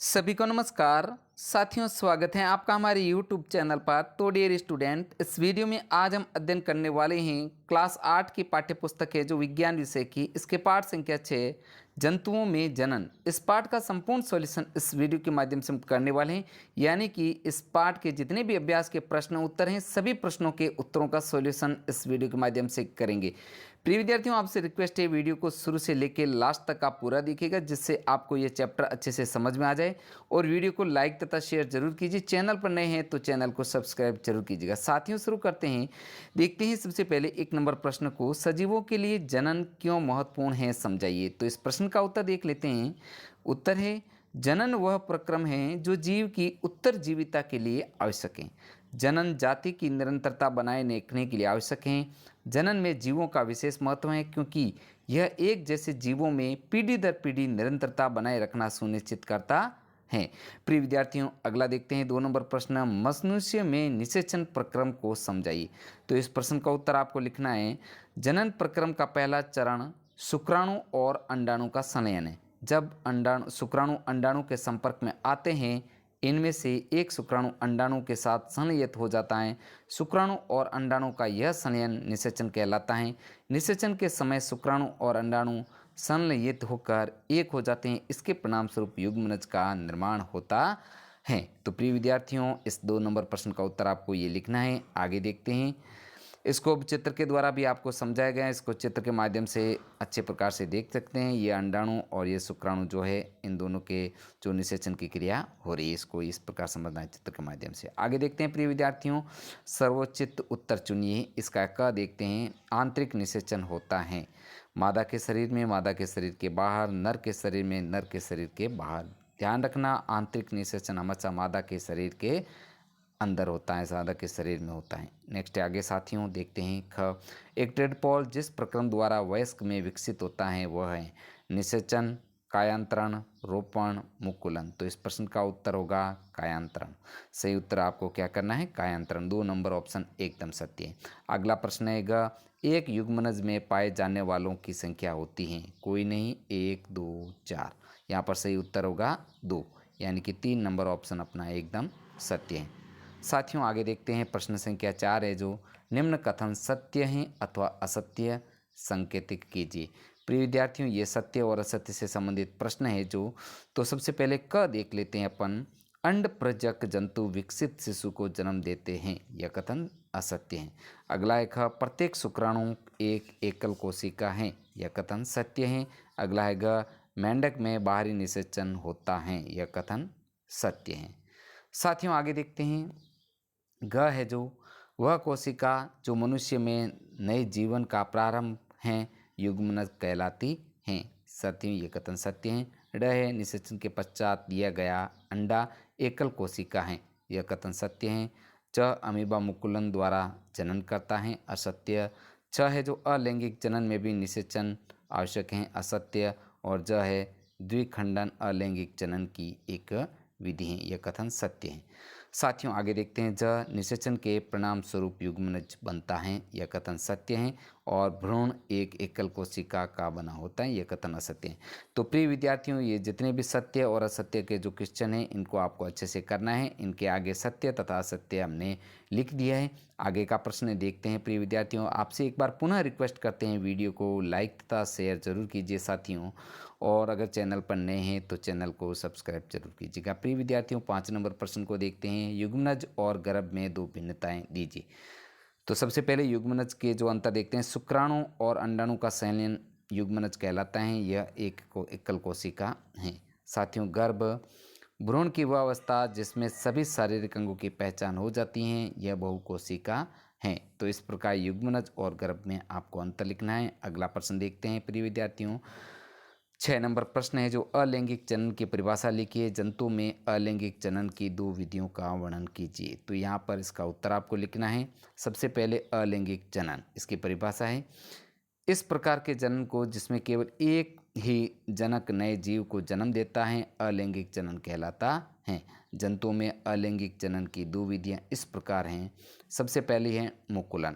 सभी को नमस्कार साथियों, स्वागत है आपका हमारे YouTube चैनल पर। तो डियर स्टूडेंट, इस वीडियो में आज हम अध्ययन करने वाले हैं क्लास 8 की पाठ्य पुस्तक है जो विज्ञान विषय की, इसके पाठ संख्या 6 जंतुओं में जनन। इस पाठ का संपूर्ण सॉल्यूशन इस वीडियो के माध्यम से हम करने वाले हैं, यानी कि इस पाठ के जितने भी अभ्यास के प्रश्न उत्तर हैं सभी प्रश्नों के उत्तरों का सॉल्यूशन इस वीडियो के माध्यम से करेंगे। प्रिय विद्यार्थियों, आपसे रिक्वेस्ट है वीडियो को शुरू से लेकर लास्ट तक आप पूरा देखिएगा, जिससे आपको ये चैप्टर अच्छे से समझ में आ जाए। और वीडियो को लाइक तथा शेयर जरूर कीजिए। चैनल पर नए हैं तो चैनल को सब्सक्राइब जरूर कीजिएगा। साथियों, शुरू करते हैं। देखते हैं सबसे पहले 1 नंबर प्रश्न को, सजीवों के लिए जनन क्यों महत्वपूर्ण है समझाइए। तो इस प्रश्न का उत्तर देख लेते हैं। उत्तर है, जनन वह प्रक्रम है जो जीव की उत्तरजीविता के लिए आवश्यक है। जनन जाति की निरंतरता बनाए रखने के लिए आवश्यक है। जनन में जीवों का विशेष महत्व है क्योंकि यह एक जैसे जीवों में पीढ़ी दर पीढ़ी निरंतरता बनाए रखना सुनिश्चित करता है। प्रिय विद्यार्थियों, अगला देखते हैं 2 नंबर प्रश्न, मनुष्य में निषेचन प्रक्रम को समझाइए। तो इस प्रश्न का उत्तर आपको लिखना है, जनन प्रक्रम का पहला चरण शुक्राणु और अंडाणु का संलयन है। जब शुक्राणु अंडाणु के संपर्क में आते हैं, इनमें से एक शुक्राणु अंडाणु के साथ संलयित हो जाता है। शुक्राणु और अंडाणु का यह संलयन निषेचन कहलाता है। निषेचन के समय शुक्राणु और अंडाणु संलयित होकर एक हो जाते हैं। इसके परिणाम स्वरूप युग्मनज का निर्माण होता है। तो प्रिय विद्यार्थियों, इस 2 नंबर प्रश्न का उत्तर आपको ये लिखना है। आगे देखते हैं। इसको चित्र के द्वारा भी आपको समझाया गया है। इसको चित्र के माध्यम से अच्छे प्रकार से देख सकते हैं। ये अंडाणु और ये शुक्राणु जो है, इन दोनों के जो निषेचन की क्रिया हो रही है, इसको इस प्रकार समझना है चित्र के माध्यम से। आगे देखते हैं प्रिय विद्यार्थियों, सर्वोचित उत्तर चुनिए। इसका क देखते हैं, आंतरिक निषेचन होता है मादा के शरीर में, मादा के शरीर के बाहर, नर के शरीर में, नर के शरीर के बाहर। ध्यान रखना, आंतरिक निषेचन हमेशा मादा के शरीर के अंदर होता है, मादा के शरीर में होता है। नेक्स्ट आगे साथियों देखते हैं ख, एक टेडपोल जिस प्रक्रम द्वारा वयस्क में विकसित होता है वह है निषेचन, कायांतरण, रोपण, मुकुलन। तो इस प्रश्न का उत्तर होगा कायांतरण। सही उत्तर आपको क्या करना है, कायांतरण। 2 नंबर ऑप्शन एकदम सत्य है। अगला प्रश्न है ग, एक युग्मनज में पाए जाने वालों की संख्या होती है, कोई नहीं, 1 2 4। यहाँ पर सही उत्तर होगा 2, यानी कि 3 नंबर ऑप्शन अपना एकदम सत्य है। साथियों, आगे देखते हैं। प्रश्न संख्या 4 है जो, निम्न कथन सत्य हैं अथवा असत्य संकेतित कीजिए। प्रिय विद्यार्थियों, ये सत्य और असत्य से संबंधित प्रश्न है जो, तो सबसे पहले क देख लेते हैं अपन, अंड प्रजक जंतु विकसित शिशु को जन्म देते हैं, यह कथन असत्य है। अगला है ख, प्रत्येक शुक्राणु एक एकल कोशिका है, यह कथन सत्य है। अगला है ग, मेंढक में बाहरी निषेचन होता है, यह कथन सत्य है। साथियों, आगे देखते हैं। ग है जो, वह कोशिका जो मनुष्य में नए जीवन का प्रारंभ है, युग्मनज कहलाती हैं। साथियों, ये कथन सत्य है। ड है, निषेचन के पश्चात दिया गया अंडा एकल कोशिका है, यह कथन सत्य है। च, अमीबा मुकुलन द्वारा जनन करता है, असत्य। छ है जो, अलैंगिक जनन में भी निषेचन आवश्यक है, असत्य। और ज है, द्विखंडन अलैंगिक जनन की एक विधि है, यह कथन सत्य है। साथियों, आगे देखते हैं। ज, निषेचन के परिणाम स्वरूप युग्मनज बनता है, यह कथन सत्य है। और भ्रूण एक एकल कोशिका का बना होता है, यह कथन असत्य है। तो प्रिय विद्यार्थियों, ये जितने भी सत्य और असत्य के जो क्वेश्चन हैं, इनको आपको अच्छे से करना है। इनके आगे सत्य तथा असत्य हमने लिख दिया है। आगे का प्रश्न देखते हैं। प्रिय विद्यार्थियों, आपसे एक बार पुनः रिक्वेस्ट करते हैं, वीडियो को लाइक तथा शेयर जरूर कीजिए साथियों। और अगर चैनल पर नए हैं तो चैनल को सब्सक्राइब जरूर कीजिएगा। प्रिय विद्यार्थियों, 5 नंबर प्रश्न को देखते हैं। युग्मनज और गर्भ में 2 भिन्नताएं दीजिए। तो सबसे पहले युग्मनज के जो अंतर देखते हैं। शुक्राणु और अंडाणु का संलयन युग्मनज कहलाता है, यह एकल कोशिका है। साथियों, गर्भ भ्रूण की वह अवस्था जिसमें सभी शारीरिक अंगों की पहचान हो जाती है, यह बहुकोशिका है। तो इस प्रकार युग्मनज और गर्भ में आपको अंतर लिखना है। अगला प्रश्न देखते हैं प्रिय विद्यार्थियों। 6 नंबर प्रश्न है जो, अलैंगिक जनन की परिभाषा लिखिए। जंतु में अलैंगिक जनन की 2 विधियों का वर्णन कीजिए। तो यहाँ पर इसका उत्तर आपको लिखना है। सबसे पहले अलैंगिक जनन, इसकी परिभाषा है, इस प्रकार के जनन को जिसमें केवल एक ही जनक नए जीव को जन्म देता है, अलैंगिक जनन कहलाता है। जंतुओं में अलैंगिक जनन की 2 विधियाँ इस प्रकार हैं। सबसे पहली है मुकुलन।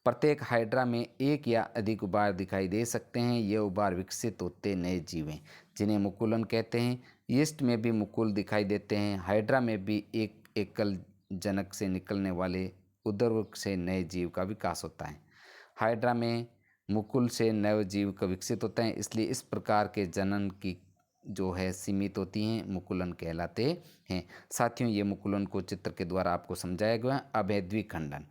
प्रत्येक हाइड्रा में एक या अधिक उबार दिखाई दे सकते हैं। ये उबार विकसित होते नए जीव हैं जिन्हें मुकुलन कहते हैं। यीस्ट में भी मुकुल दिखाई देते हैं। हाइड्रा में भी एक एकल जनक से निकलने वाले उदरवृक्ष से नए जीव का विकास होता है। हाइड्रा में मुकुल से नए जीव का विकसित होता है, इसलिए इस प्रकार के जनन की जो है सीमित होती हैं, मुकुलन कहलाते हैं। साथियों, ये मुकुलन को चित्र के द्वारा आपको समझाया गया है। अब है द्विखंडन,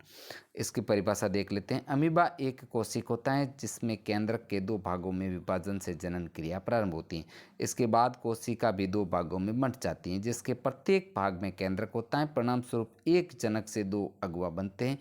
इसकी परिभाषा देख लेते हैं। अमीबा एक कोशिक होता है जिसमें केंद्रक के दो भागों में विभाजन से जनन क्रिया प्रारंभ होती है। इसके बाद कोशिका भी दो भागों में बंट जाती है, जिसके प्रत्येक भाग में केंद्रक होता है। परिणाम स्वरूप एक जनक से दो अगुआ बनते हैं।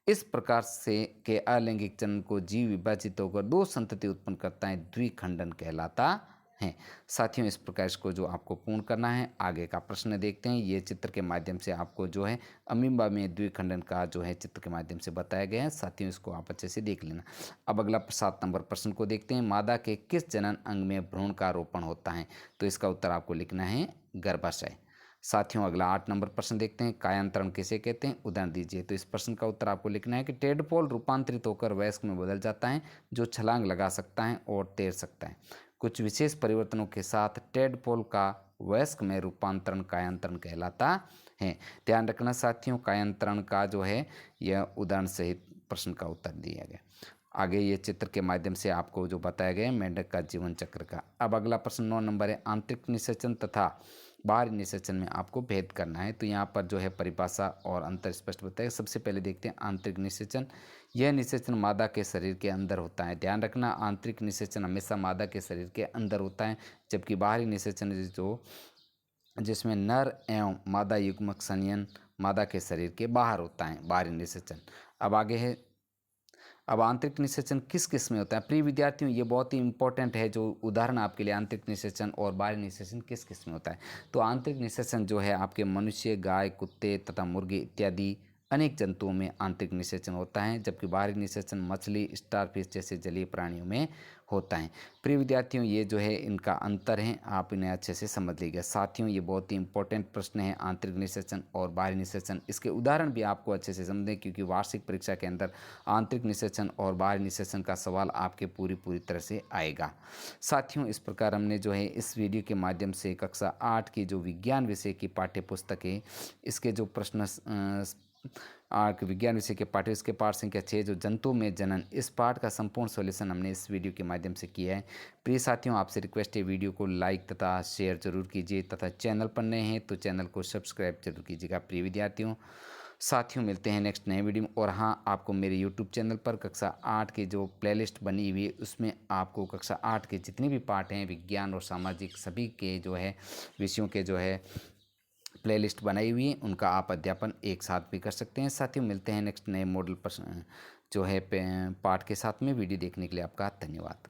इस प्रकार से के अलैंगिक जनन को जीव विभाजित होकर दो संतति उत्पन्न करता है, द्विखंडन कहलाता है। साथियों, इस प्रकार इसको जो आपको पूर्ण करना है, आगे का प्रश्न देखते हैं। ये चित्र के माध्यम से आपको जो है अमीबा में द्विखंडन का जो है चित्र के माध्यम से बताया गया है। साथियों, इसको आप अच्छे से देख लेना। अब अगला 7 नंबर प्रश्न को देखते हैं। मादा के किस जनन अंग में भ्रूण का रोपण होता है? तो इसका उत्तर आपको लिखना है गर्भाशय। साथियों, अगला 8 नंबर प्रश्न देखते हैं। कायांतरण किसे कहते हैं? उदाहरण दीजिए। तो इस प्रश्न का उत्तर आपको लिखना है कि टेडपोल रूपांतरित होकर वयस्क में बदल जाता है, जो छलांग लगा सकता है और तैर सकता है। कुछ विशेष परिवर्तनों के साथ टेडपोल का वयस्क में रूपांतरण कायांतरण कहलाता है। ध्यान रखना साथियों, कायांतरण का जो है यह उदाहरण सहित प्रश्न का उत्तर दिया गया। आगे ये चित्र के माध्यम से आपको जो बताया गया है मेंढक का जीवन चक्र का। अब अगला प्रश्न 9 नंबर है। आंतरिक निषेचन तथा बाहरी निषेचन में आपको भेद करना है। तो यहाँ पर जो है परिभाषा और अंतर स्पष्ट बताएगा। सबसे पहले देखते हैं आंतरिक निषेचन। यह निषेचन मादा के शरीर के अंदर होता है। ध्यान रखना, आंतरिक निषेचन हमेशा मादा के शरीर के अंदर होता है, जबकि बाहरी निषेचन जो जिसमें नर एवं मादा युग्मक संयन मादा के शरीर के बाहर होता है, बाहरी निषेचन। अब आगे है, अब आंतरिक निषेचन किस किस में होता है? प्रिय विद्यार्थियों, ये बहुत ही इंपॉर्टेंट है जो उदाहरण आपके लिए, आंतरिक निषेचन और बाहरी निषेचन किस किस में होता है। तो आंतरिक निषेचन जो है आपके मनुष्य, गाय, कुत्ते तथा मुर्गे इत्यादि अनेक जंतुओं में आंतरिक निषेचन होता है, जबकि बाहरी निषेचन मछली, स्टारफिश जैसे जलीय प्राणियों में होता है। प्रिय विद्यार्थियों, ये जो है इनका अंतर है, आप इन्हें अच्छे से समझ लीजिएगा। साथियों, ये बहुत ही इंपॉर्टेंट प्रश्न है, आंतरिक निषेचन और बाहरी निषेचन। इसके उदाहरण भी आपको अच्छे से समझें, क्योंकि वार्षिक परीक्षा के अंदर आंतरिक निषेचन और बाहरी निषेचन का सवाल आपके पूरी तरह से आएगा। साथियों, इस प्रकार हमने जो है इस वीडियो के माध्यम से कक्षा 8 की जो विज्ञान विषय की पाठ्य पुस्तक है, इसके जो प्रश्न विज्ञान विषय के पाठ, इसके पाठ संख्या 6 जो जंतु में जनन, इस पाठ का संपूर्ण सॉल्यूशन हमने इस वीडियो के माध्यम से किया है। प्रिय साथियों, आपसे रिक्वेस्ट है, वीडियो को लाइक तथा शेयर जरूर कीजिए तथा चैनल पर नए हैं तो चैनल को सब्सक्राइब जरूर कीजिएगा। प्रिय विद्यार्थियों, साथियों, मिलते हैं नेक्स्ट नए वीडियो में। और हाँ, आपको मेरे यूट्यूब चैनल पर कक्षा 8 की जो प्लेलिस्ट बनी हुई है, उसमें आपको कक्षा 8 के जितने भी पाठ हैं विज्ञान और सामाजिक सभी के जो है विषयों के जो है प्लेलिस्ट बनाई हुई है, उनका आप अध्यापन एक साथ भी कर सकते हैं। साथियों, मिलते हैं नेक्स्ट नए मॉडल पर जो है पाठ के साथ में। वीडियो देखने के लिए आपका धन्यवाद।